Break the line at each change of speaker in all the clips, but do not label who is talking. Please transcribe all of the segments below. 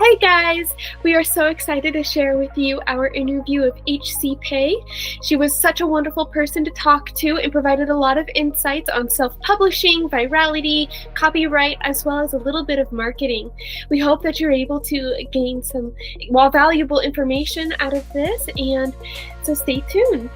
Hey guys! We are so excited to share with you our interview of HC Paye. She was such a wonderful person to talk to and provided a lot of insights on self-publishing, virality, copyright, as well as a little bit of marketing. We hope that you're able to gain some valuable information out of this, and so stay tuned.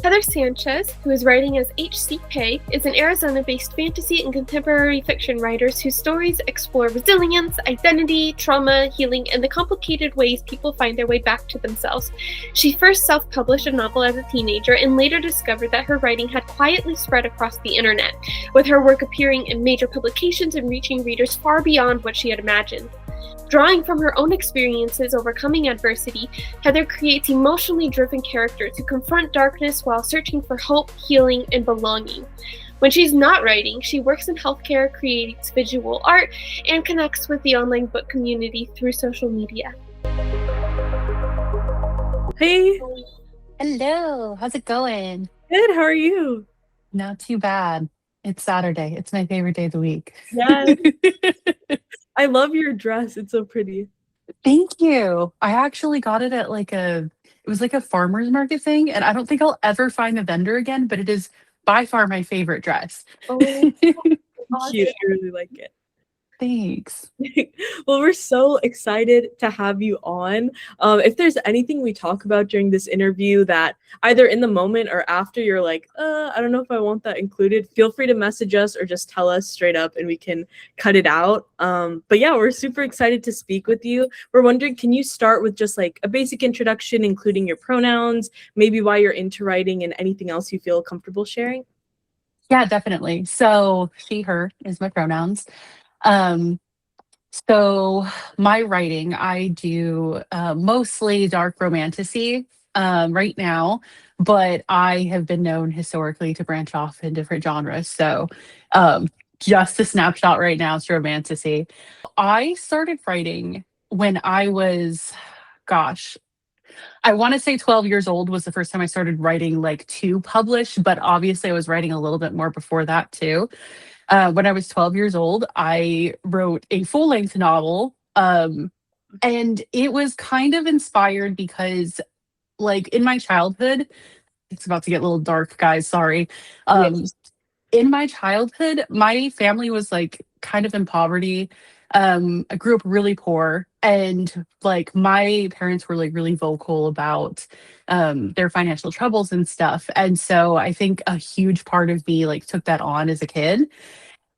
Heather Sanchez, who is writing as H.C. Paye, is an Arizona-based fantasy and contemporary fiction writer whose stories explore resilience, identity, trauma, healing, and the complicated ways people find their way back to themselves. She first self-published a novel as a teenager and later discovered that her writing had quietly spread across the internet, with her work appearing in major publications and reaching readers far beyond what she had imagined. Drawing from her own experiences overcoming adversity, Heather creates emotionally driven characters who confront darkness while searching for hope, healing, and belonging. When she's not writing, she works in healthcare, creates visual art, and connects with the online book community through social media.
Hey.
Hello. How's it going?
Good. How are you?
Not too bad. It's Saturday. It's my favorite day of the week.
Yes. I love your dress. It's so pretty.
Thank you. I actually got it at it was like a farmer's market thing, and I don't think I'll ever find the vendor again, but it is by far my favorite dress.
Oh, awesome. Cute. I really like it.
Thanks.
Well, we're so excited to have you on. If there's anything we talk about during this interview that either in the moment or after you're like, I don't know if I want that included, feel free to message us or just tell us straight up and we can cut it out. But yeah, we're super excited to speak with you. We're wondering, can you start with just like a basic introduction, including your pronouns, maybe why you're into writing and anything else you feel comfortable sharing?
Yeah, definitely. So she, her is my pronouns. So my writing, I do mostly dark romantasy right now, but I have been known historically to branch off in different genres. So just a snapshot right now, it's romantasy. I started writing when I was, I want to say 12 years old was the first time I started writing to publish, but obviously I was writing a little bit more before that too. When I was 12 years old, I wrote a full-length novel, and it was kind of inspired because, in my childhood, it's about to get a little dark, guys, sorry. In my childhood, my family was, kind of in poverty. I grew up really poor, and, my parents were, really vocal about their financial troubles and stuff, and so I think a huge part of me, took that on as a kid.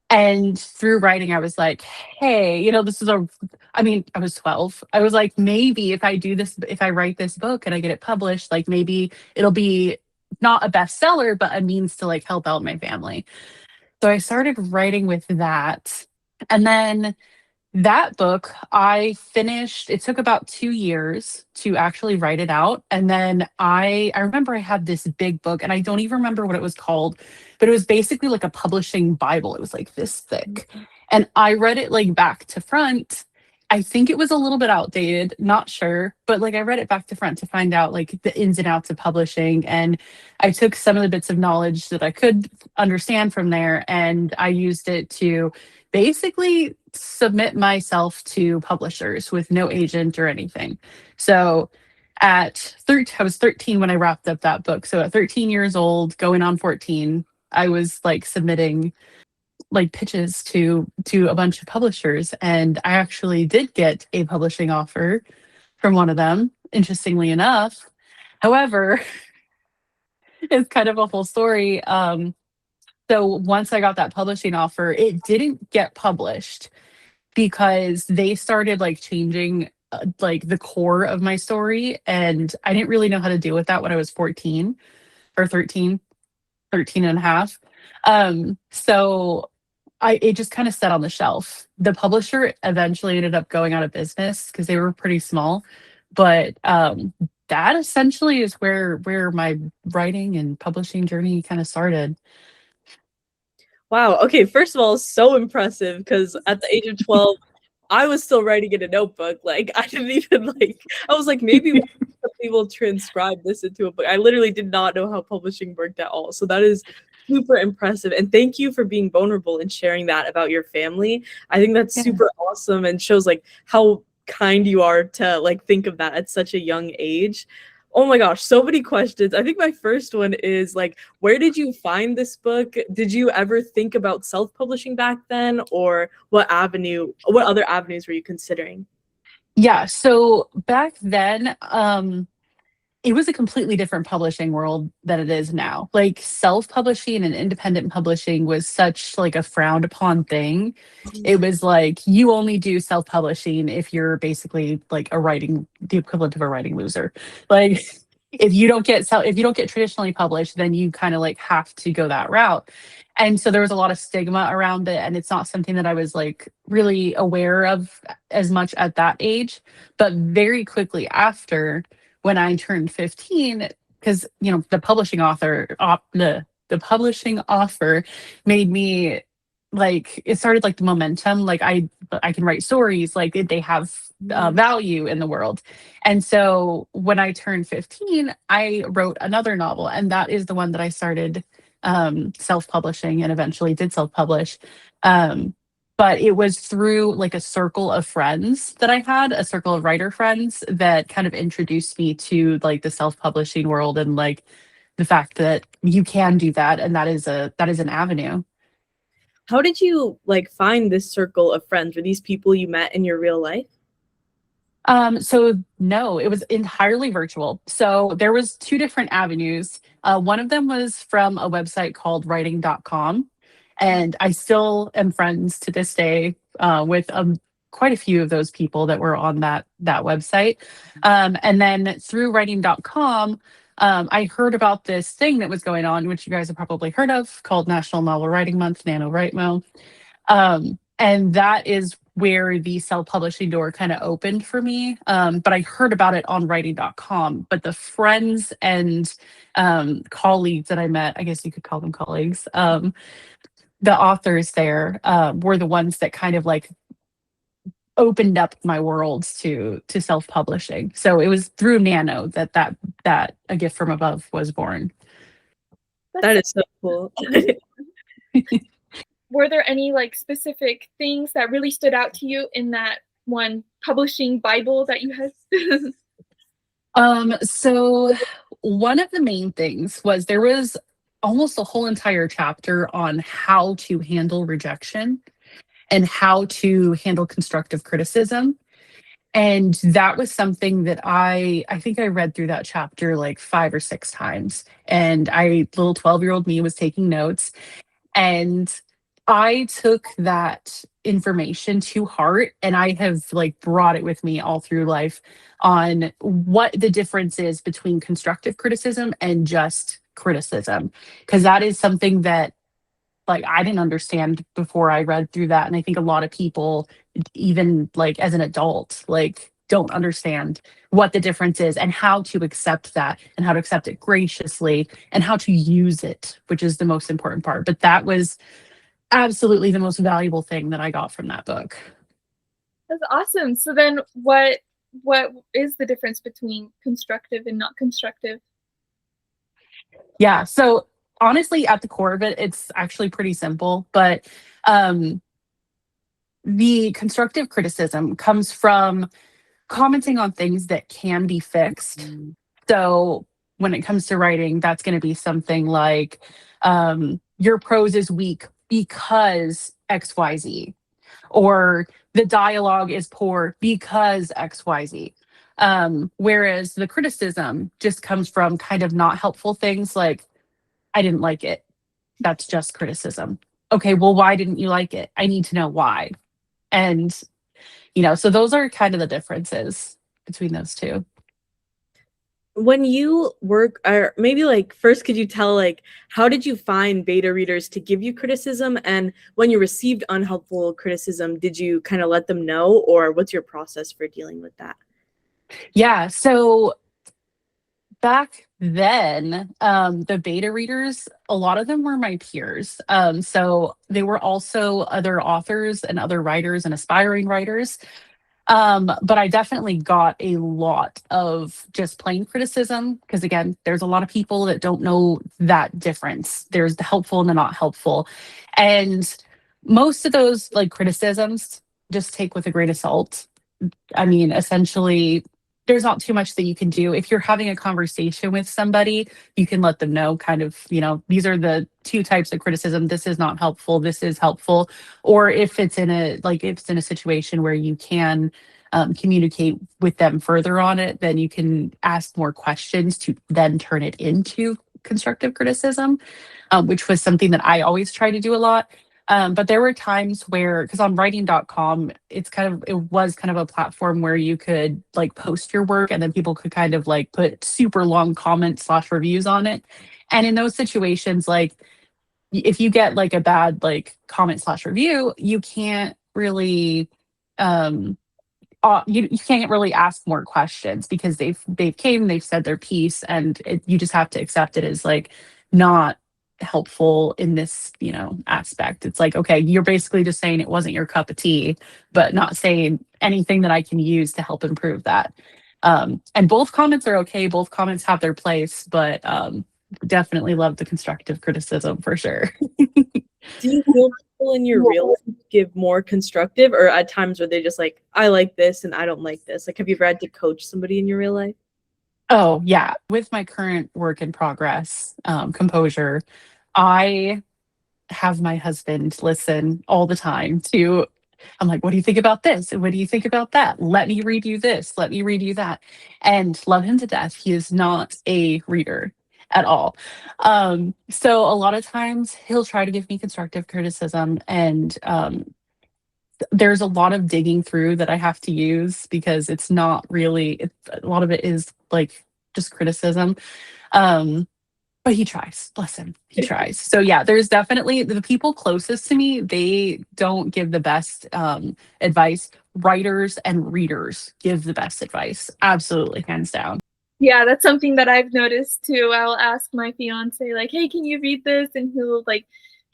And through writing, I was like, hey, I was 12. I was like, maybe if I do this, if I write this book and I get it published, maybe it'll be not a bestseller, but a means to help out my family. So I started writing with that. And then that book, I finished, it took about 2 years to actually write it out. And then I remember I had this big book, and I don't even remember what it was called, but it was basically like a publishing Bible. It was this thick. And I read it back to front. I think it was a little bit outdated, not sure, but I read it back to front to find out the ins and outs of publishing. And I took some of the bits of knowledge that I could understand from there, and I used it to basically submit myself to publishers with no agent or anything. So I was 13 when I wrapped up that book. So at 13 years old, going on 14, I was submitting pitches to a bunch of publishers, and I actually did get a publishing offer from one of them, interestingly enough. However, it's kind of a whole story. So once I got that publishing offer, it didn't get published because they started changing the core of my story, and I didn't really know how to deal with that when I was 14 or 13 and a half. So it just kind of sat on the shelf. The publisher eventually ended up going out of business because they were pretty small, but that essentially is where my writing and publishing journey kind of started.
Wow. Okay. First of all, so impressive, because at the age of 12, I was still writing in a notebook. I didn't even I was like, maybe people transcribe this into a book. I literally did not know how publishing worked at all. So that is super impressive. And thank you for being vulnerable and sharing that about your family. I think that's
Yeah.
super awesome and shows like how kind you are to like think of that at such a young age. Oh my gosh, so many questions. I think my first one is like, where did you find this book? Did you ever think about self-publishing back then, or what other avenues were you considering?
Yeah, so back then, it was a completely different publishing world than it is now. Like self-publishing and independent publishing was such like a frowned upon thing. It was like you only do self-publishing if you're basically like the equivalent of a writing loser. Like if you don't get traditionally published, then you kind of like have to go that route. And so there was a lot of stigma around it, and it's not something that I was like really aware of as much at that age. But very quickly after, when I turned 15, because the publishing offer made me like it started like the momentum. Like I can write stories, like they have value in the world. And so when I turned 15, I wrote another novel, and that is the one that I started self-publishing and eventually did self-publish. Um, but it was through like a circle of friends that I had, a circle of writer friends that kind of introduced me to like the self-publishing world and like the fact that you can do that, and that is an avenue.
How did you like find this circle of friends? Were these people you met in your real life?
So no, it was entirely virtual. So there was two different avenues. One of them was from a website called writing.com. And I still am friends to this day with quite a few of those people that were on that website. And then through writing.com, I heard about this thing that was going on, which you guys have probably heard of, called National Novel Writing Month, NaNoWriMo. And that is where the self-publishing door kind of opened for me. But I heard about it on writing.com. But the friends and colleagues that I met, I guess you could call them colleagues, the authors there were the ones that kind of like opened up my world to self-publishing. So it was through Nano that A Gift from Above was born.
That is so cool.
Were there any like specific things that really stood out to you in that one publishing Bible that you had?
So one of the main things was there was almost a whole entire chapter on how to handle rejection and how to handle constructive criticism. And that was something that I think I read through that chapter like 5 or 6 times. And little 12-year-old me was taking notes. And I took that information to heart, and I have like brought it with me all through life on what the difference is between constructive criticism and just criticism. Because that is something that like I didn't understand before I read through that. And I think a lot of people, even like as an adult, like don't understand what the difference is and how to accept that and how to accept it graciously and how to use it, which is the most important part. But that was absolutely the most valuable thing that I got from that book.
That's awesome. So then what is the difference between constructive and not constructive?
Yeah. So honestly, at the core of it, it's actually pretty simple. But the constructive criticism comes from commenting on things that can be fixed. So when it comes to writing, that's going to be something like your prose is weak because XYZ, or the dialogue is poor because XYZ. Whereas the criticism just comes from kind of not helpful things like, I didn't like it. That's just criticism. Okay, well, why didn't you like it? I need to know why. And, so those are kind of the differences between those two.
When you work, or maybe like first, could you tell like how did you find beta readers to give you criticism, and when you received unhelpful criticism, did you kind of let them know, or what's your process for dealing with that?
Yeah, so back then, the beta readers, a lot of them were my peers. So they were also other authors and other writers and aspiring writers. But I definitely got a lot of just plain criticism because, again, there's a lot of people that don't know that difference. There's the helpful and the not helpful. And most of those like criticisms just take with a grain of salt. I mean, essentially, there's not too much that you can do. If you're having a conversation with somebody, you can let them know kind of, these are the two types of criticism. This is not helpful. This is helpful. Or if it's in a situation where you can communicate with them further on it, then you can ask more questions to then turn it into constructive criticism, which was something that I always try to do a lot. But there were times where, because on writing.com, it was kind of a platform where you could like post your work and then people could kind of like put super long comments/reviews on it. And in those situations, like if you get like a bad like comment/review, you can't really you can't really ask more questions because they've said their piece, and you just have to accept it as like not helpful in this aspect. It's like, okay, you're basically just saying it wasn't your cup of tea, but not saying anything that I can use to help improve that. And both comments are okay, both comments have their place, but definitely love the constructive criticism for sure.
Do you feel people in your real life give more constructive, or at times where they just like, I like this and I don't like this? Like, have you ever had to coach somebody in your real life?
Oh yeah, with my current work in progress, Composure, I have my husband listen all the time to. I'm like, what do you think about this? And what do you think about that? Let me read you this. Let me read you that. And love him to death. He is not a reader at all. So a lot of times he'll try to give me constructive criticism, and there's a lot of digging through that I have to use because it's not really, a lot of it is like just criticism. But he tries, bless him, he tries. So yeah, there's definitely the people closest to me, they don't give the best advice. Writers and readers give the best advice, absolutely, hands down.
Yeah, that's something that I've noticed too. I'll ask my fiance, like, hey, can you read this? And he'll like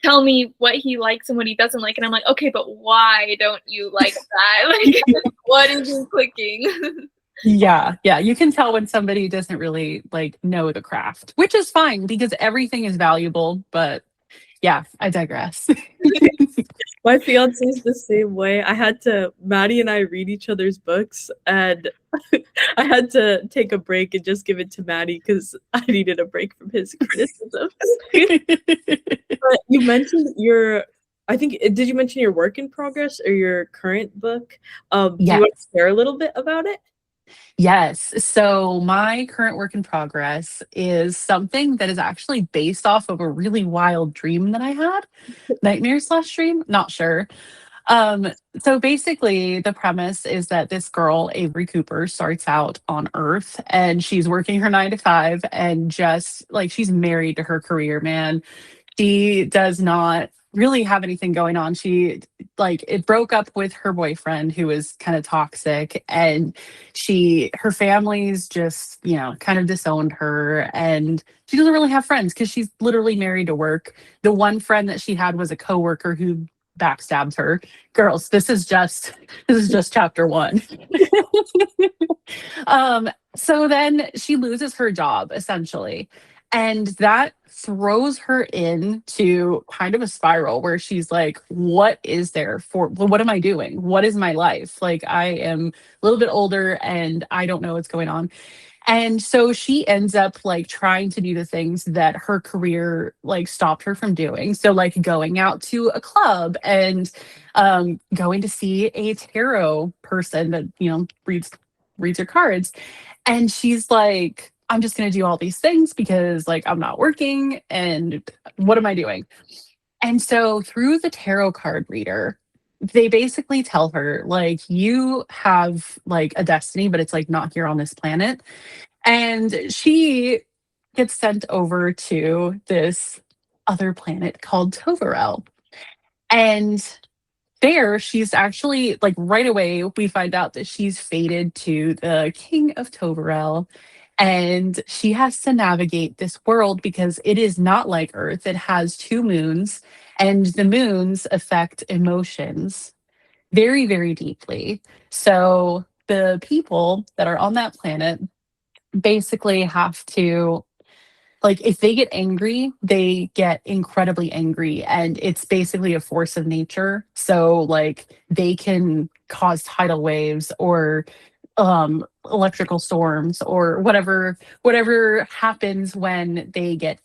tell me what he likes and what he doesn't like. And I'm like, okay, but why don't you like that? Like, what isn't clicking?
Yeah, you can tell when somebody doesn't really like know the craft, which is fine because everything is valuable. But yeah, I digress.
My fiance is the same way. Maddie and I read each other's books, and I had to take a break and just give it to Maddie because I needed a break from his criticism. But you mentioned did you mention your work in progress or your current book? Do you want to share a little bit about it?
Yes. So my current work in progress is something that is actually based off of a really wild dream that I had. Nightmare/dream, not sure. So basically the premise is that this girl, Avery Cooper, starts out on Earth and she's working her 9 to 5 and just like she's married to her career, man. She does not really have anything going on. She it broke up with her boyfriend who was kind of toxic, and her family's just, kind of disowned her, and she doesn't really have friends because she's literally married to work. The one friend that she had was a coworker who backstabbed her. Girls, this is just chapter 1. So then she loses her job essentially. And that throws her into kind of a spiral where she's like, what am I doing? What is my life? Like, I am a little bit older and I don't know what's going on. And so she ends up like trying to do the things that her career like stopped her from doing. So like going out to a club and going to see a tarot person that, reads your cards. And she's like, I'm just going to do all these things because like I'm not working and what am I doing? And so through the tarot card reader, they basically tell her like you have like a destiny, but it's like not here on this planet. And she gets sent over to this other planet called Tovarel. And there she's actually like right away we find out that she's fated to the king of Tovarel, and she has to navigate this world because it is not like Earth. It has 2 moons, and the moons affect emotions. very, very deeply. So the people that are on that planet basically have to, like, if they get angry, they get incredibly angry, and it's basically a force of nature. So like they can cause tidal waves or electrical storms or whatever happens when they get,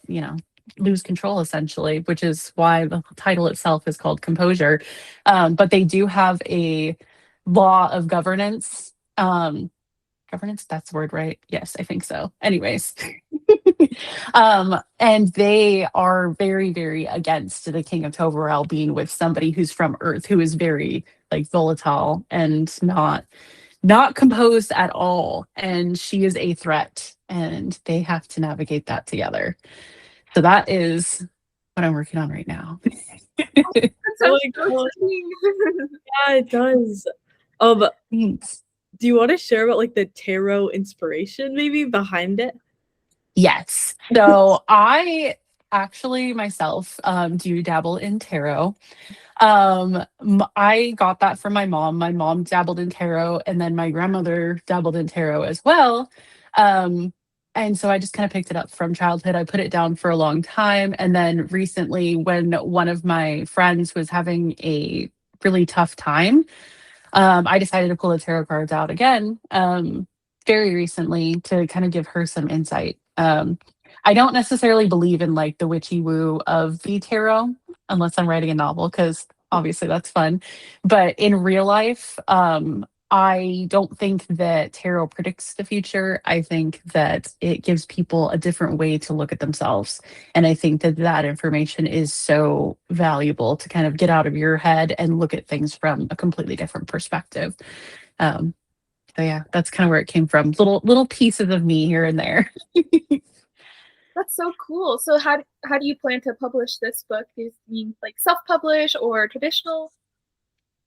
lose control, essentially, which is why the title itself is called Composure. But they do have a law of governance. Governance, that's the word, right? Yes, I think so. Anyways. And they are very, very against the King of Toverell being with somebody who's from Earth, who is very like volatile and not composed at all. And she is a threat, and they have to navigate that together. So that is what I'm working on right now.
That
Oh
sounds
my
so
God.
exciting.
Yeah, it does.
Thanks.
Do you want to share about like the tarot inspiration maybe behind it?
Yes. So I actually myself do dabble in tarot. I got that from my mom. My mom dabbled in tarot, and then my grandmother dabbled in tarot as well. Um, and so I just kind of picked it up from childhood. I put it down for a long time. And then recently, when one of my friends was having a really tough time, I decided to pull the tarot cards out again, very recently, to kind of give her some insight. I don't necessarily believe in like the witchy woo of the tarot unless I'm writing a novel, because obviously that's fun. But in real life, I don't think that tarot predicts the future. I think that it gives people a different way to look at themselves. And I think that that information is so valuable to kind of get out of your head and look at things from a completely different perspective. Um, so yeah, that's kind of where it came from. Little pieces of me here and there.
That's so cool. So how do you plan to publish this book? Do you mean like self-publish or traditional?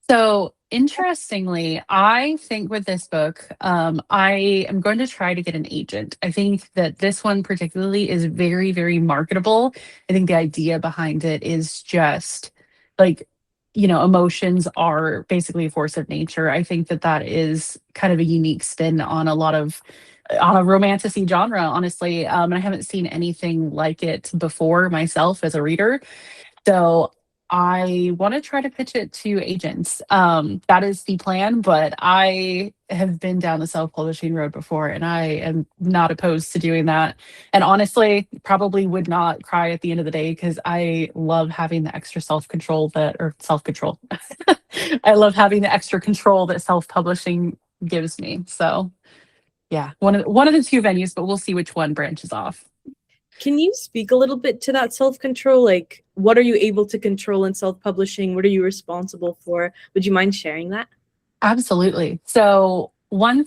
So interestingly, I think with this book, I am going to try to get an agent. I think that this one particularly is very, very marketable. I think the idea behind it is just like, emotions are basically a force of nature. I think that that is kind of a unique spin on on a romantasy genre, honestly. And I haven't seen anything like it before myself as a reader. So I want to try to pitch it to agents. That is the plan, but I have been down the self-publishing road before, and I am not opposed to doing that. And honestly, probably would not cry at the end of the day, because I love having the extra self-control or self-control. I love having the extra control that self-publishing gives me. So yeah, one of the two venues, but we'll see which one branches off.
Can you speak a little bit to that self-control? Like, what are you able to control in self-publishing? What are you responsible for? Would you mind sharing that?
Absolutely. So one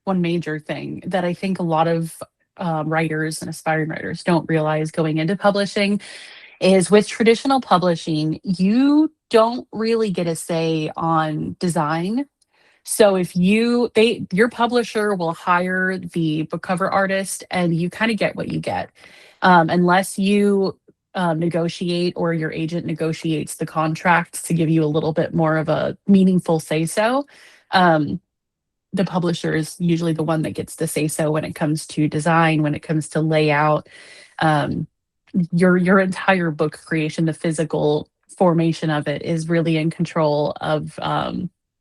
major thing that I think a lot of writers and aspiring writers don't realize going into publishing is, with traditional publishing, you don't really get a say on design. So if your publisher will hire the book cover artist, and you kind of get what you get, unless you negotiate, or your agent negotiates the contract to give you a little bit more of a meaningful say so. Um, the publisher is usually the one that gets the say so when it comes to design, when it comes to layout, um, your entire book creation, the physical formation of it is really in control of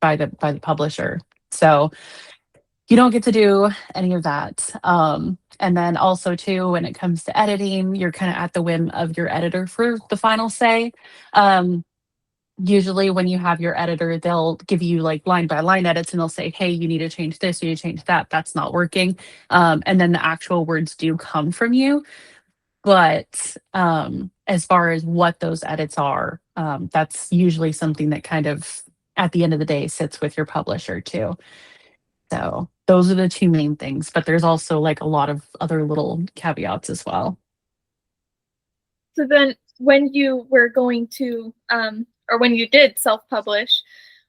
by the publisher. So you don't get to do any of that. And then also too, when it comes to editing, you're kind of at the whim of your editor for the final say. Um, Usually when you have your editor, they'll give you like line by line edits, and they'll say, hey, you need to change this, you need to change that, that's not working. And then the actual words do come from you. But as far as what those edits are, that's usually something that kind of, at the end of the day, sits with your publisher too. So those are the two main things, but there's also like a lot of other little caveats as well.
So then when you were going to or when you did self-publish,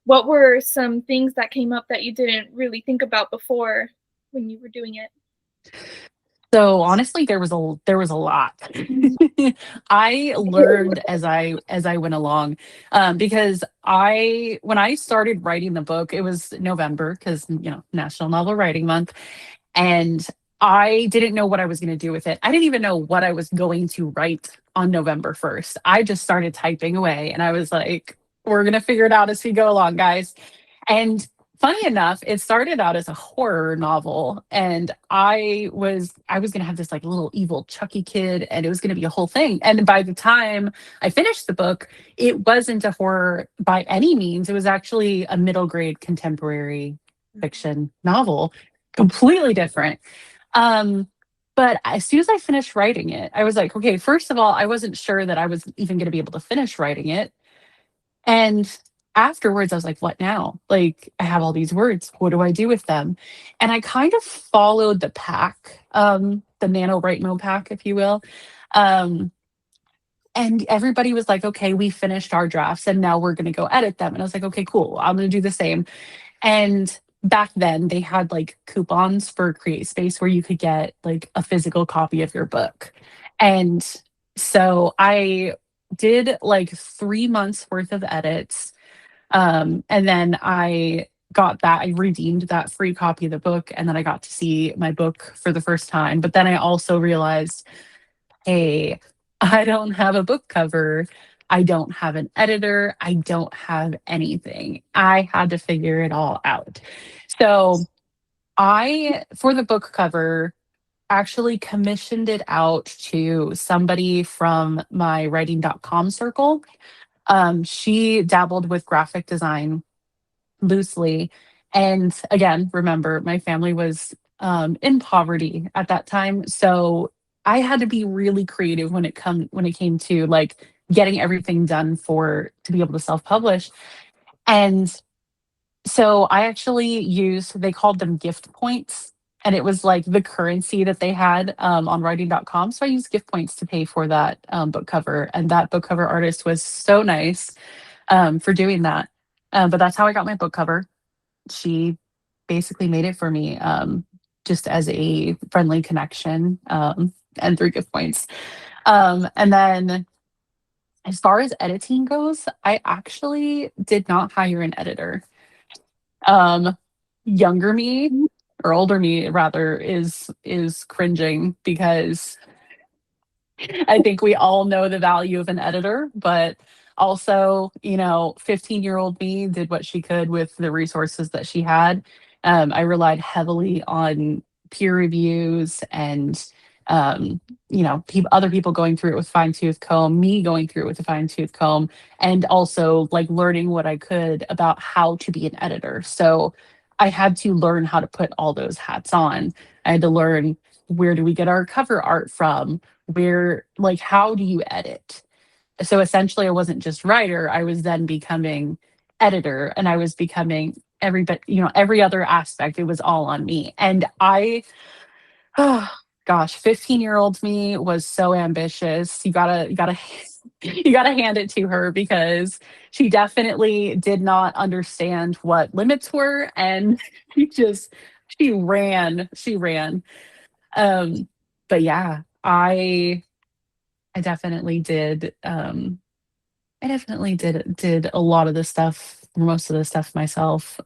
what were some things that came up that you didn't really think about before when you were doing it?
So honestly, there was a lot. I learned as I went along, because I when I started writing the book, it was November because National Novel Writing Month, and I didn't know what I was going to do with it. I didn't even know what I was going to write on November 1st. I just started typing away, and I was like, "We're going to figure it out as we go along, guys." And funny enough, it started out as a horror novel, and I was gonna have this like little evil Chucky kid, and it was gonna be a whole thing. And by the time I finished the book, it wasn't a horror by any means. It was actually a middle grade contemporary fiction novel, completely different. Um, but as soon as I finished writing it, I was like, okay, first of all, I wasn't sure that I was even gonna be able to finish writing it. And afterwards, I was like, what now? Like, I have all these words. What do I do with them? And I kind of followed the pack, the NaNoWriMo pack, if you will. Um, and everybody was like, okay, we finished our drafts and now we're going to go edit them. And I was like, okay, cool. I'm going to do the same. And back then, they had like coupons for Create Space where you could get like a physical copy of your book. And so I did like 3 months worth of edits. And then I redeemed that free copy of the book, and then I got to see my book for the first time. But then I also realized, hey, I don't have a book cover. I don't have an editor. I don't have anything. I had to figure it all out. So for the book cover, actually commissioned it out to somebody from my writing.com circle. She dabbled with graphic design loosely. And again, remember, my family was in poverty at that time. So I had to be really creative when it came to like getting everything done to be able to self-publish. And so I actually they called them gift points. And it was like the currency that they had on writing.com. So I used gift points to pay for that book cover. And that book cover artist was so nice for doing that. But that's how I got my book cover. She basically made it for me, just as a friendly connection, and through gift points. And then as far as editing goes, I actually did not hire an editor. Um, Younger me, or older me rather, is cringing because I think we all know the value of an editor, but also, 15-year-old me did what she could with the resources that she had. I relied heavily on peer reviews and, other people going through it with fine tooth comb, me going through it with a fine tooth comb, and also like learning what I could about how to be an editor. So I had to learn how to put all those hats on. I had to learn, where do we get our cover art from? How do you edit? So essentially, I wasn't just writer, I was then becoming editor, and I was becoming every other aspect. It was all on me. And oh gosh, 15-year-old me was so ambitious. You gotta hand it to her, because she definitely did not understand what limits were, and she ran. um but yeah, I definitely did. I definitely did a lot of the stuff, most of the stuff myself.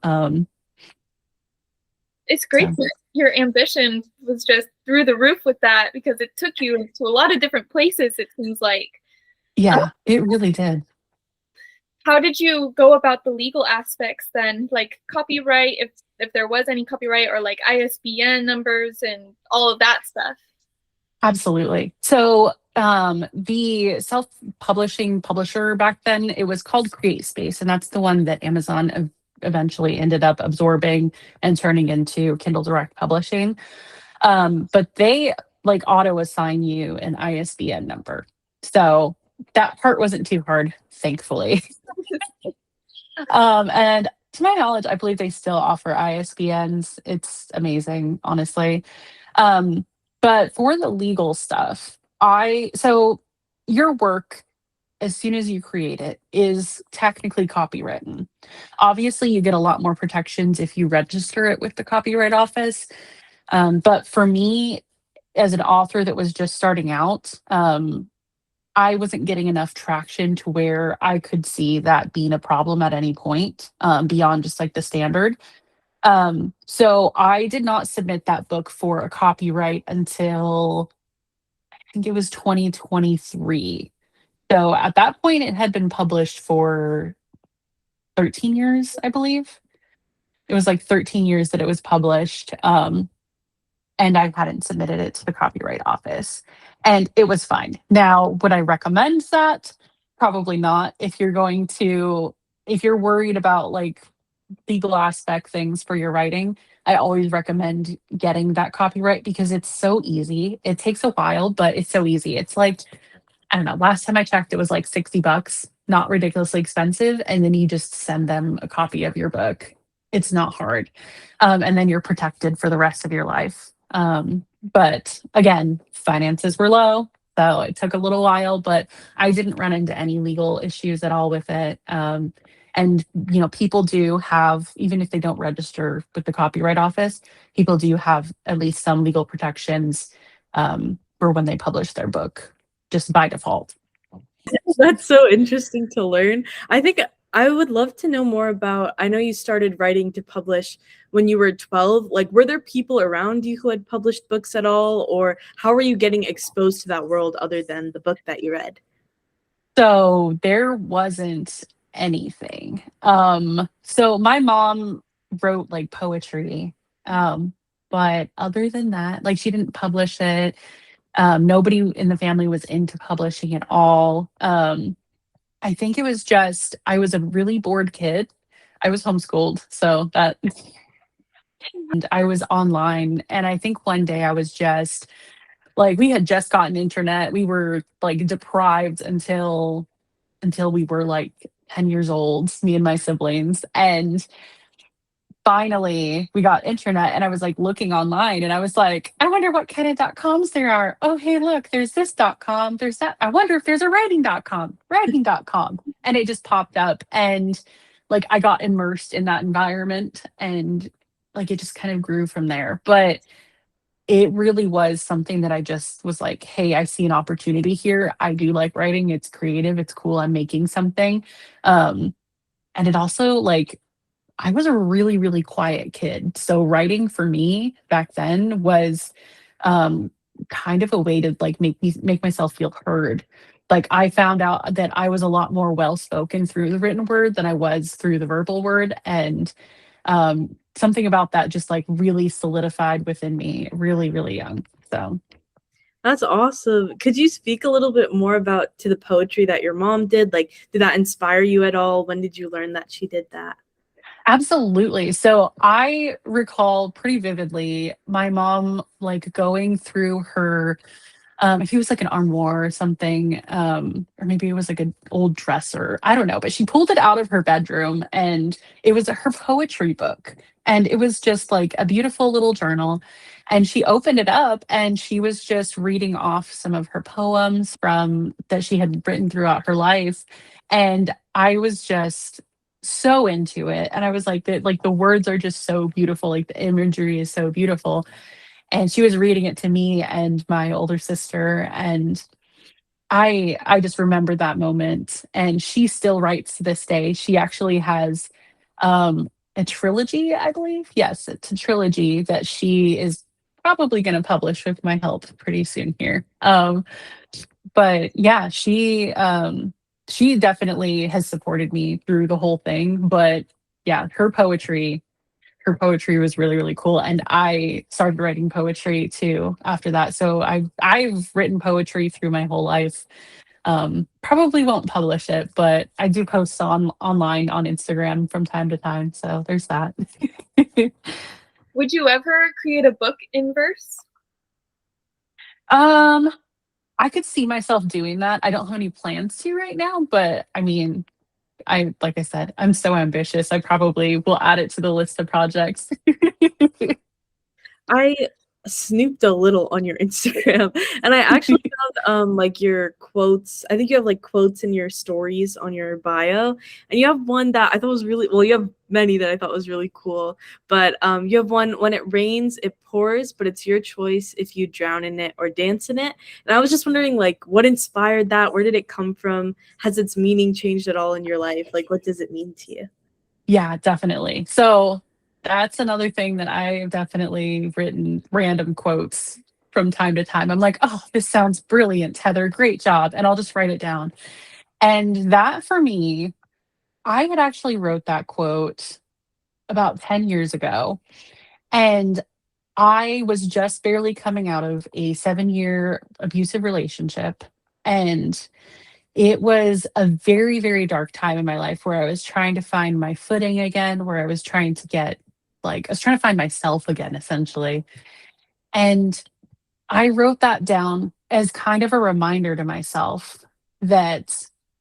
It's great
So
that your ambition was just through the roof with that, because it took you into a lot of different places, it seems like.
yeah, it really did.
How did you go about the legal aspects then? Like copyright, if there was any copyright, or like ISBN numbers and all of that stuff?
Absolutely. So the self-publishing publisher back then, it was called Create Space, and that's the one that Amazon eventually ended up absorbing and turning into Kindle Direct Publishing. But they like auto assign you an ISBN number. So that part wasn't too hard, thankfully. And to my knowledge, I believe they still offer ISBNs. It's amazing, honestly. Um, but for the legal stuff, so your work, as soon as you create it, is technically copywritten. Obviously, you get a lot more protections if you register it with the Copyright Office. But for me, as an author that was just starting out, I wasn't getting enough traction to where I could see that being a problem at any point, beyond just like the standard. So I did not submit that book for a copyright until I think it was 2023. So at that point, it had been published for 13 years, I believe. It was like 13 years that it was published. And I hadn't submitted it to the Copyright Office. And it was fine. Now, would I recommend that? Probably not. If you're worried about like legal aspect things for your writing, I always recommend getting that copyright because it's so easy. It takes a while, but it's so easy. It's like, I don't know, last time I checked, it was like $60, not ridiculously expensive. And then you just send them a copy of your book. It's not hard. And then you're protected for the rest of your life. But again, finances were low. So it took a little while, but I didn't run into any legal issues at all with it. And, you know, people do have, even if they don't register with the Copyright Office, people do have at least some legal protections for when they publish their book, just by default.
That's so interesting to learn. I think I would love to know more about, I know you started writing to publish when you were 12. Like, were there people around you who had published books at all? Or how were you getting exposed to that world other than the book that you read?
So there wasn't anything. So my mom wrote like poetry. But other than that, like she didn't publish it. Nobody in the family was into publishing at all. I think it was just I was a really bored kid. I was homeschooled, so that and I was online. And I think one day I was just like we had just gotten internet. We were like deprived until we were like 10 years old, me and my siblings. And finally we got internet and I was like looking online and I was like, I wonder what kind of .coms there are. Oh, hey, look, there's this .com, there's that. I wonder if there's a writing.com. And it just popped up and like I got immersed in that environment and like it just kind of grew from there. But it really was something that I just was like, hey, I see an opportunity here. I do like writing. It's creative. It's cool. I'm making something. And it also like I was a really, really quiet kid. So writing for me back then was um, kind of a way to like make myself feel heard. Like I found out that I was a lot more well spoken through the written word than I was through the verbal word, and something about that just like really solidified within me, really, really young. So.
That's awesome. Could you speak a little bit more about to the poetry that your mom did? Like, did that inspire you at all? When did you learn that she did that?
Absolutely. So I recall pretty vividly my mom like going through her I think it was like an armoire or something, or maybe it was like an old dresser. I don't know, but she pulled it out of her bedroom and it was her poetry book. And it was just like a beautiful little journal. And she opened it up and she was just reading off some of her poems from that she had written throughout her life. And I was just so into it. And I was like the words are just so beautiful. Like the imagery is so beautiful, and she was reading it to me and my older sister, and I just remembered that moment. And she still writes to this day. She actually has a trilogy, I believe. Yes, it's a trilogy that she is probably going to publish with my help pretty soon here. But yeah, she definitely has supported me through the whole thing. But yeah, her poetry was really, really cool. And I started writing poetry too after that. So I've written poetry through my whole life. Probably won't publish it, but I do post online on Instagram from time to time. So there's that.
Would you ever create a book in verse?
I could see myself doing that. I don't have any plans to right now, but I mean, like I said, I'm so ambitious. I probably will add it to the list of projects.
I snooped a little on your Instagram and I actually found like your quotes. I think you have like quotes in your stories on your bio, and you have one that I thought was really well. You have many that I thought was really cool. But you have one: when it rains, it pours, but it's your choice if you drown in it or dance in it. And I was just wondering, like, what inspired that? Where did it come from? Has its meaning changed at all in your life? Like, what does it mean to you?
Yeah, definitely. So that's another thing that I've definitely written random quotes from time to time. I'm like, oh, this sounds brilliant, Heather. Great job. And I'll just write it down. And that for me, I had actually wrote that quote about 10 years ago. And I was just barely coming out of a 7-year abusive relationship. And it was a very, very dark time in my life where I was trying to find my footing again, where I was trying to get, like, I was trying to find myself again, essentially. And I wrote that down as kind of a reminder to myself that,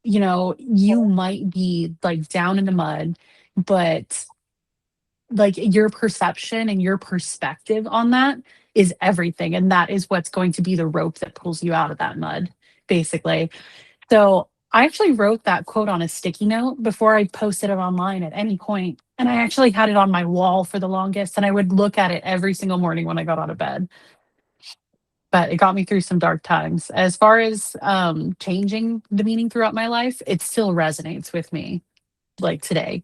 you might be like down in the mud, but like your perception and your perspective on that is everything. And that is what's going to be the rope that pulls you out of that mud, basically. So I actually wrote that quote on a sticky note before I posted it online at any point. And I actually had it on my wall for the longest. And I would look at it every single morning when I got out of bed. But it got me through some dark times. As far as changing the meaning throughout my life, it still resonates with me like today,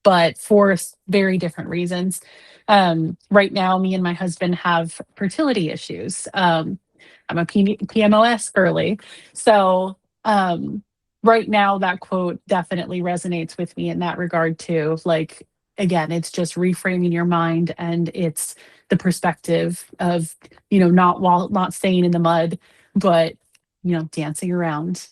but for very different reasons. Right now, me and my husband have fertility issues. I'm a PMOS early. So right now, that quote definitely resonates with me in that regard too. Like, again, it's just reframing your mind, and it's the perspective of, not staying in the mud, but, dancing around.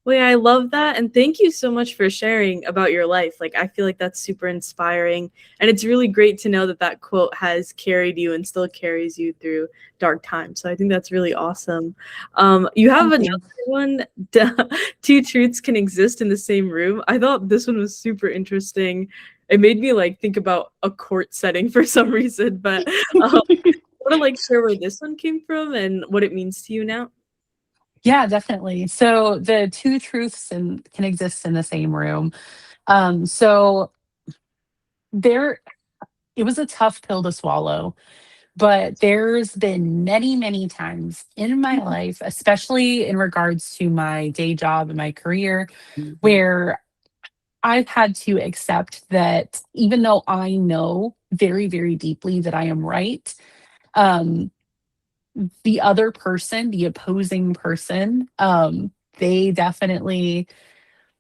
Well, yeah, I love that. And thank you so much for sharing about your life. Like, I feel like that's super inspiring. And it's really great to know that that quote has carried you and still carries you through dark times. So I think that's really awesome. You have
Thank
another
you.
one, two truths can exist in the same room. I thought this one was super interesting. It made me like think about a court setting for some reason. But want to like share where this one came from and what it means to you now?
Yeah, definitely. So the two truths can exist in the same room. So there, it was a tough pill to swallow, but there's been many, many times in my life, especially in regards to my day job and my career, where I've had to accept that even though I know very, very deeply that I am right, um, the other person, the opposing person, they definitely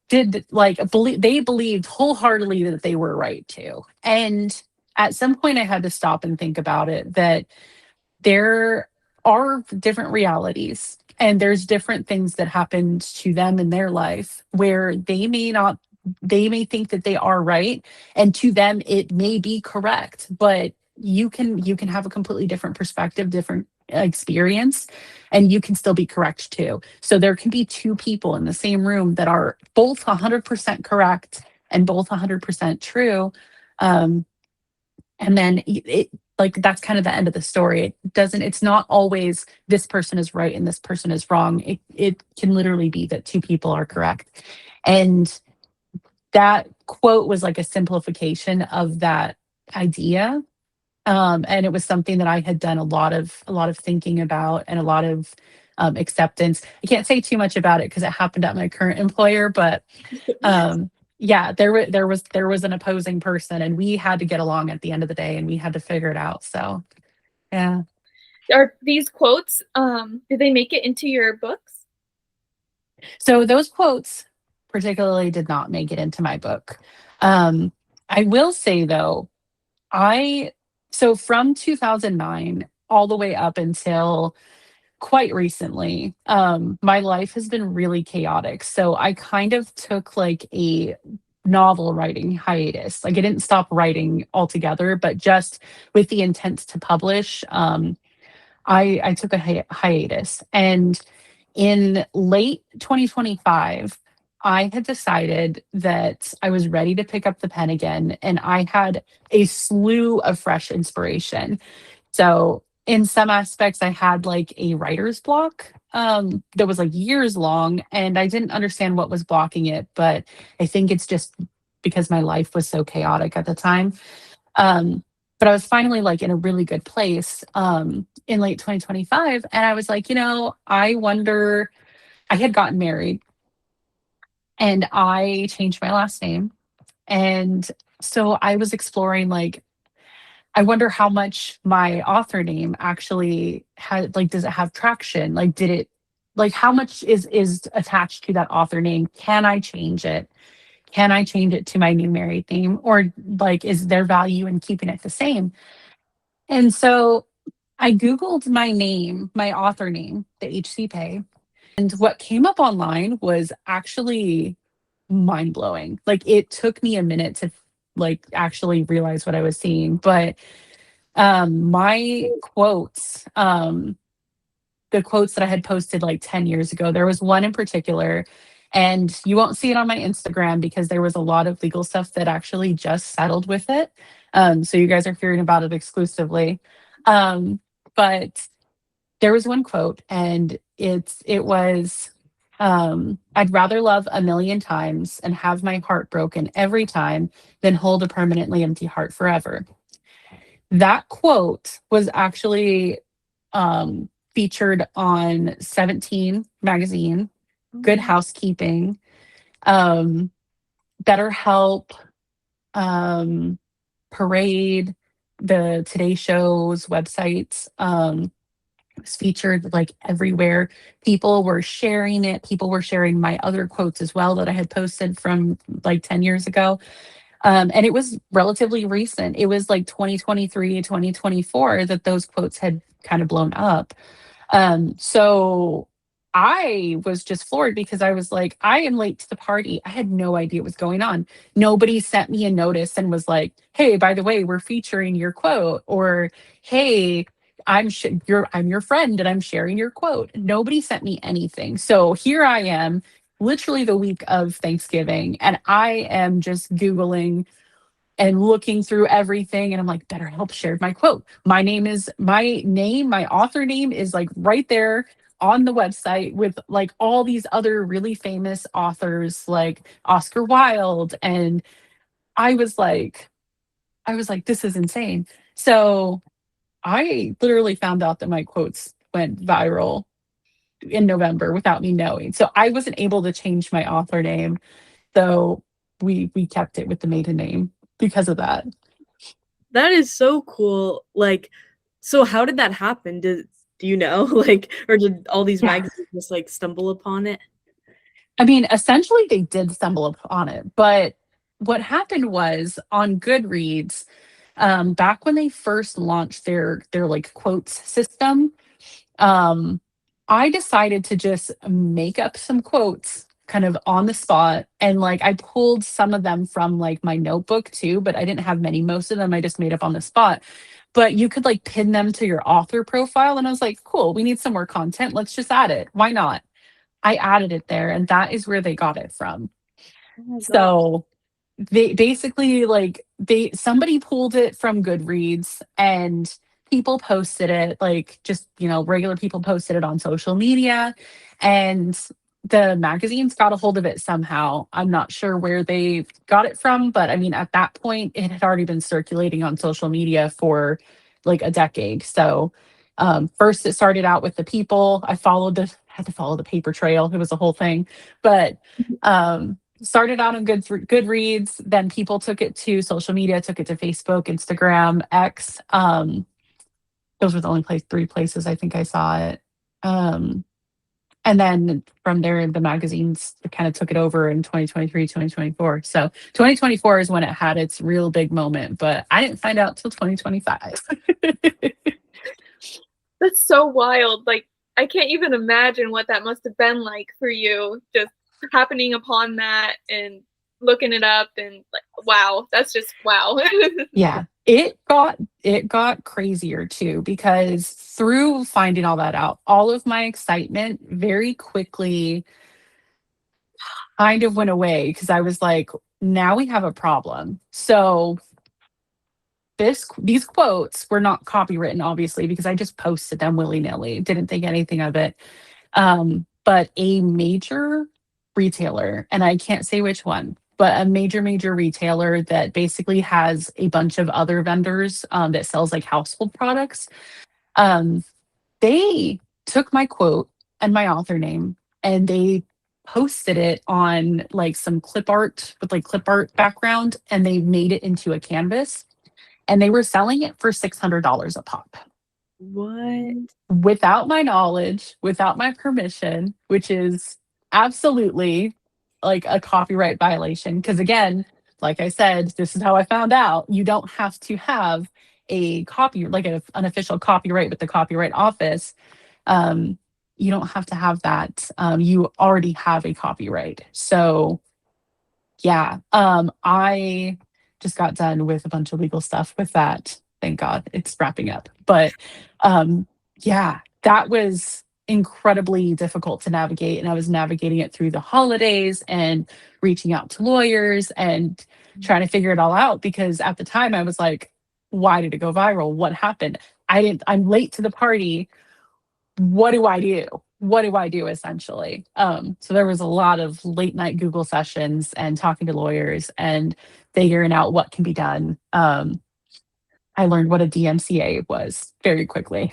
did like believe they believed wholeheartedly that they were right too. And at some point I had to stop and think about it, that there are different realities and there's different things that happened to them in their life where they may think that they are right, and to them it may be correct, but you can have a completely different perspective, different experience, and you can still be correct too. So there can be two people in the same room that are both 100% correct and both 100% true. um, and then like that's kind of the end of the story. It's not always this person is right and this person is wrong. It can literally be that two people are correct. And that quote was like a simplification of that idea. And it was something that I had done a lot of thinking about, and a lot of acceptance. I can't say too much about it because it happened at my current employer, but yeah, there was an opposing person, and we had to get along at the end of the day, and we had to figure it out. So yeah.
Are these quotes, did they make it into your books?
So those quotes particularly did not make it into my book. Um, I will say though, I so from 2009 all the way up until quite recently, my life has been really chaotic. So I kind of took like a novel writing hiatus. Like I didn't stop writing altogether, but just with the intent to publish, I took a hiatus. And in late 2025, I had decided that I was ready to pick up the pen again, and I had a slew of fresh inspiration. So, in some aspects, I had like a writer's block that was like years long, and I didn't understand what was blocking it. But I think it's just because my life was so chaotic at the time. But I was finally like in a really good place in late 2025. And I was like, I wonder, I had gotten married and I changed my last name. And so I was exploring, like, I wonder how much my author name actually had, like, does it have traction? Like, did it, like, how much is attached to that author name? Can I change it? Can I change it to my new married name? Or like, is there value in keeping it the same? And so I Googled my name, my author name, the HC Paye. And what came up online was actually mind blowing. Like, it took me a minute to like actually realize what I was seeing. But my quotes, the quotes that I had posted like 10 years ago, there was one in particular, and you won't see it on my Instagram because there was a lot of legal stuff that actually just settled with it. So you guys are hearing about it exclusively. But there was one quote, and it was, I'd rather love a million times and have my heart broken every time than hold a permanently empty heart forever. That quote was actually featured on 17 magazine, Good Housekeeping, BetterHelp, Parade, the Today Show's websites. It was featured like everywhere. People were sharing it. People were sharing my other quotes as well that I had posted from like 10 years ago. And it was relatively recent. It was like 2023, 2024 that those quotes had kind of blown up. So I was just floored because I was like, I am late to the party. I had no idea what was going on. Nobody sent me a notice and was like, hey, by the way, we're featuring your quote, or hey, I'm your friend and I'm sharing your quote. Nobody sent me anything. So here I am, literally the week of Thanksgiving, and I am just Googling and looking through everything, and I'm like, BetterHelp shared my quote. My author name is like right there on the website with like all these other really famous authors like Oscar Wilde. And I was like, this is insane. So I literally found out that my quotes went viral in November without me knowing. So I wasn't able to change my author name, though we kept it with the maiden name because of that.
That is so cool. Like, so how did that happen? Do you know? Like, or did all these magazines just like stumble upon it?
I mean, essentially they did stumble upon it, but what happened was on Goodreads, back when they first launched their like quotes system, I decided to just make up some quotes kind of on the spot. And like I pulled some of them from like my notebook too, but I didn't have many. Most of them I just made up on the spot. But you could like pin them to your author profile. And I was like, cool, we need some more content. Let's just add it. Why not? I added it there, and that is where they got it from.
Oh my God.
So they basically like somebody pulled it from Goodreads, and people posted it, like just regular people posted it on social media, and the magazines got a hold of it somehow. I'm not sure where they got it from, but I mean at that point it had already been circulating on social media for like a decade. So first it started out with the people. I had to follow the paper trail. It was a whole thing. But started out on Goodreads, then people took it to social media, took it to Facebook, Instagram, X. Those were the only three places I think I saw it. And then from there, the magazines kind of took it over in 2023, 2024. So 2024 is when it had its real big moment, but I didn't find out till 2025.
That's so wild. Like, I can't even imagine what that must have been like for you, just happening upon that and looking it up, and like, wow, that's just wow.
Yeah, it got crazier too, because through finding all that out, all of my excitement very quickly kind of went away, because I was like, now we have a problem. So these quotes were not copywritten, obviously, because I just posted them willy-nilly, didn't think anything of it. But a major retailer, and I can't say which one, but a major retailer that basically has a bunch of other vendors that sells like household products. Um, they took my quote and my author name and they posted it on like some clip art with like clip art background, and they made it into a canvas, and they were selling it for $600 a pop
What?
without my knowledge, without my permission, which is absolutely like a copyright violation. Because again, like I said, this is how I found out. You don't have to have a copy, like an official copyright with the Copyright Office. Um, you don't have to have that. You already have a copyright. So yeah, I just got done with a bunch of legal stuff with that. Thank God it's wrapping up. But yeah, that was incredibly difficult to navigate. And I was navigating it through the holidays and reaching out to lawyers and trying to figure it all out, because at the time I was like, why did it go viral? What happened? I'm late to the party. What do I do? What do I do essentially? So there was a lot of late night Google sessions and talking to lawyers and figuring out what can be done. I learned what a DMCA was very quickly.